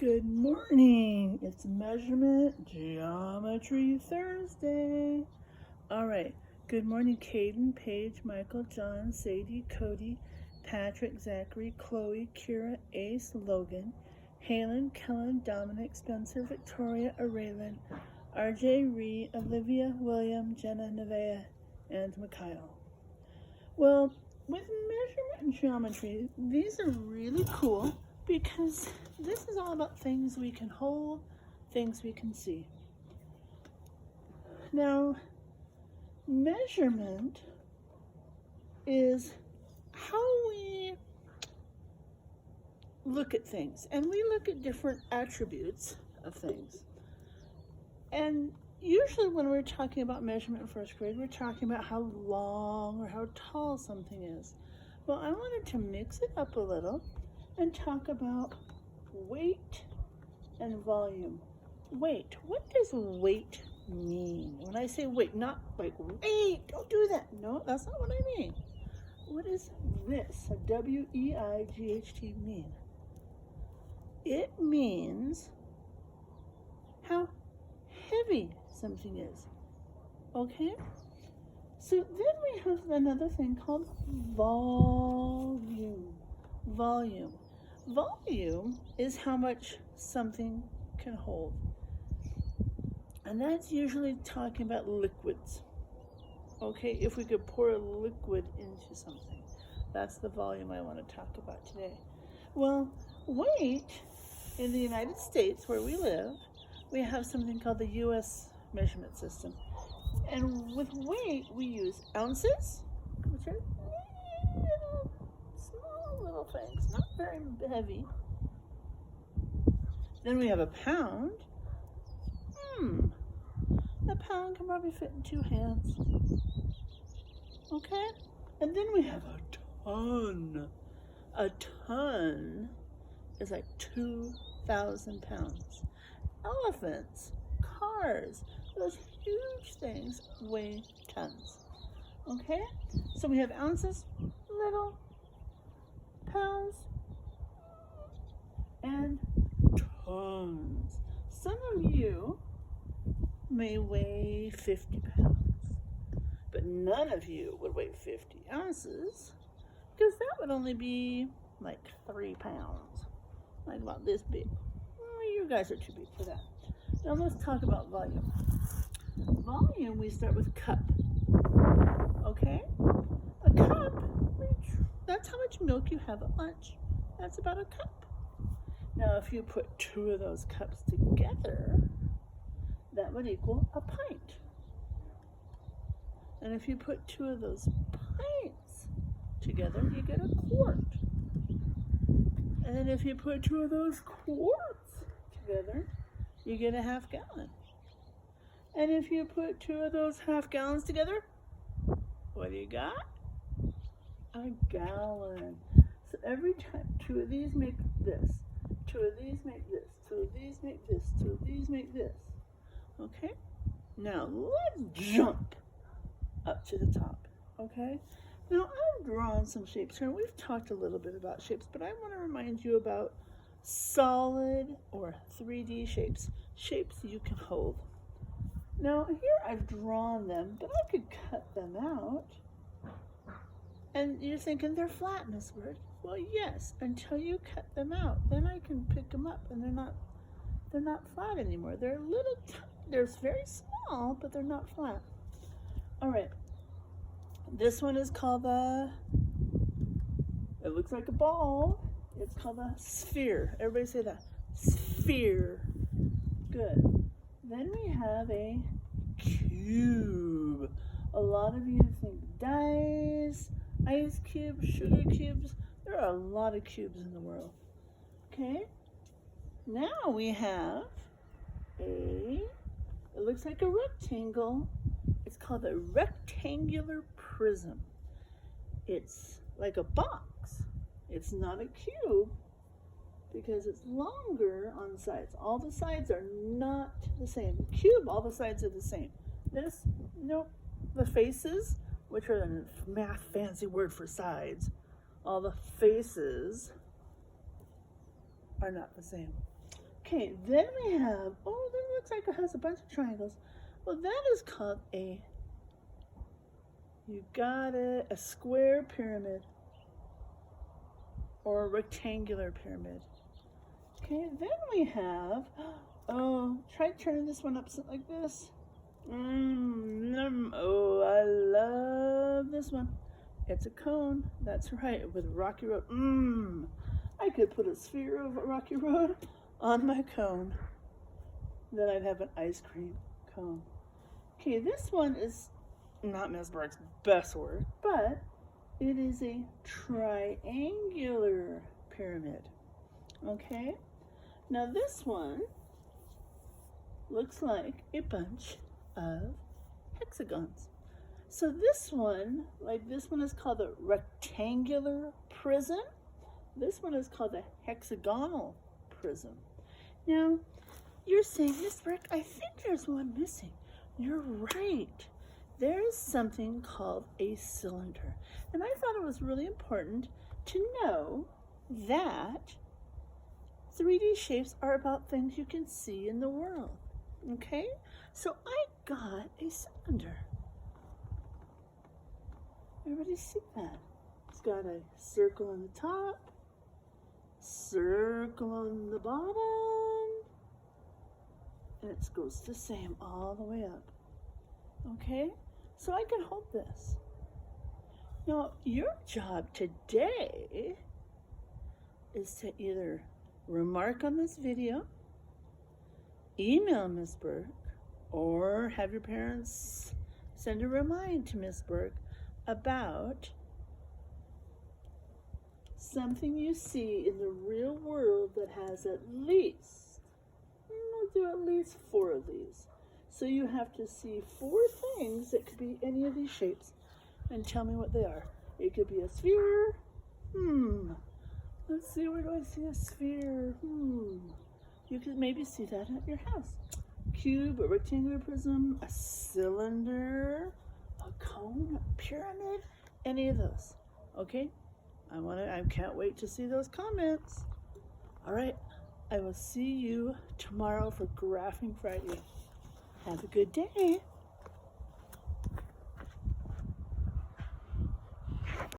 Good morning. It's Measurement Geometry Thursday. All right. Good morning, Caden, Paige, Michael, John, Sadie, Cody, Patrick, Zachary, Chloe, Kira, Ace, Logan, Halen, Kellen, Dominic, Spencer, Victoria, Araylin, RJ, Ree, Olivia, William, Jenna, Nevaeh, and Mikhail. Well, with measurement geometry, these are really cool because this is all about things we can hold, things we can see. Now, measurement is how we look at things, and we look at different attributes of things. And usually when we're talking about measurement in first grade, we're talking about how long or how tall something is. Well, I wanted to mix it up a little and talk about weight and volume. Weight. What does weight mean? When I say weight, not like weight, don't do that. No, that's not what I mean. What does this, a W-E-I-G-H-T, mean? It means how heavy something is. Okay? So then we have another thing called volume. Volume. Volume is how much something can hold. And that's usually talking about liquids. Okay, if we could pour a liquid into something, that's the volume I want to talk about today. Well, weight in the United States, where we live, we have something called the U.S. measurement system. And with weight, we use ounces, which are small little things, not very heavy. Then we have a pound. A pound can probably fit in 2 hands. Okay? And then we have a ton. A ton is like 2,000 pounds. Elephants, cars, those huge things weigh tons. Okay? So we have ounces, little, pounds, and tons. Some of you may weigh 50 pounds, but none of you would weigh 50 ounces because that would only be like 3 pounds, like about this big. You guys are too big for that. Now let's talk about volume. Volume, we start with cup. Okay? A cup, that's how much milk you have at lunch. That's about a cup. Now if you put 2 of those cups together, that would equal a pint. And if you put 2 of those pints together, you get a quart. And then if you put 2 of those quarts together, you get a half gallon. And if you put 2 of those half gallons together, what do you got? A gallon. So every time 2 of these make this, 2 of these make this, 2 of these make this, 2 of these make this. Okay? Now let's jump up to the top. Okay? Now I've drawn some shapes here. We've talked a little bit about shapes, but I want to remind you about solid or 3D shapes. Shapes you can hold. Now here I've drawn them, but I could cut them out. And you're thinking they're flat, Miss Word. Well, yes, until you cut them out. Then I can pick them up and they're not flat anymore. They're very small, but they're not flat. All right. This one is called it looks like a ball. It's called a sphere. Everybody say that. Sphere. Good. Then we have a cube. A lot of you think dice, ice cubes, sugar cubes. There are a lot of cubes in the world. Okay? Now we have it looks like a rectangle. It's called a rectangular prism. It's like a box. It's not a cube because it's longer on the sides. All the sides are not the same. The cube, all the sides are the same. This, nope. The faces, which are a math fancy word for sides, all the faces are not the same. Okay, then we have, oh, this looks like it has a bunch of triangles. Well, that is called a, you got it, a square pyramid or a rectangular pyramid. Okay, then we have, oh, try turning this one up like this. Oh, I love this one. It's a cone. That's right, with rocky road. I could put a sphere of rocky road on my cone. Then I'd have an ice cream cone. Okay, this one is not Ms. Burke's best work, but it is a triangular pyramid. Okay, now this one looks like a bunch of hexagons. So this one, like this one is called a rectangular prism. This one is called a hexagonal prism. Now, you're saying, Miss Rick, I think there's one missing. You're right. There's something called a cylinder. And I thought it was really important to know that 3D shapes are about things you can see in the world. Okay? So I got a cylinder. Everybody see that? It's got a circle on the top, circle on the bottom, and it goes the same all the way up. Okay? So I can hold this. Now, your job today is to either remark on this video, email Miss Burke, or have your parents send a remind to Miss Burke about something you see in the real world that has at least, we'll do at least 4 of these. So you have to see 4 things that could be any of these shapes and tell me what they are. It could be a sphere. Let's see, where do I see a sphere? You could maybe see that at your house. Cube, a rectangular prism, a cylinder, a cone, a pyramid, any of those. Okay? I can't wait to see those comments. All right, I will see you tomorrow for Graphing Friday. Have a good day.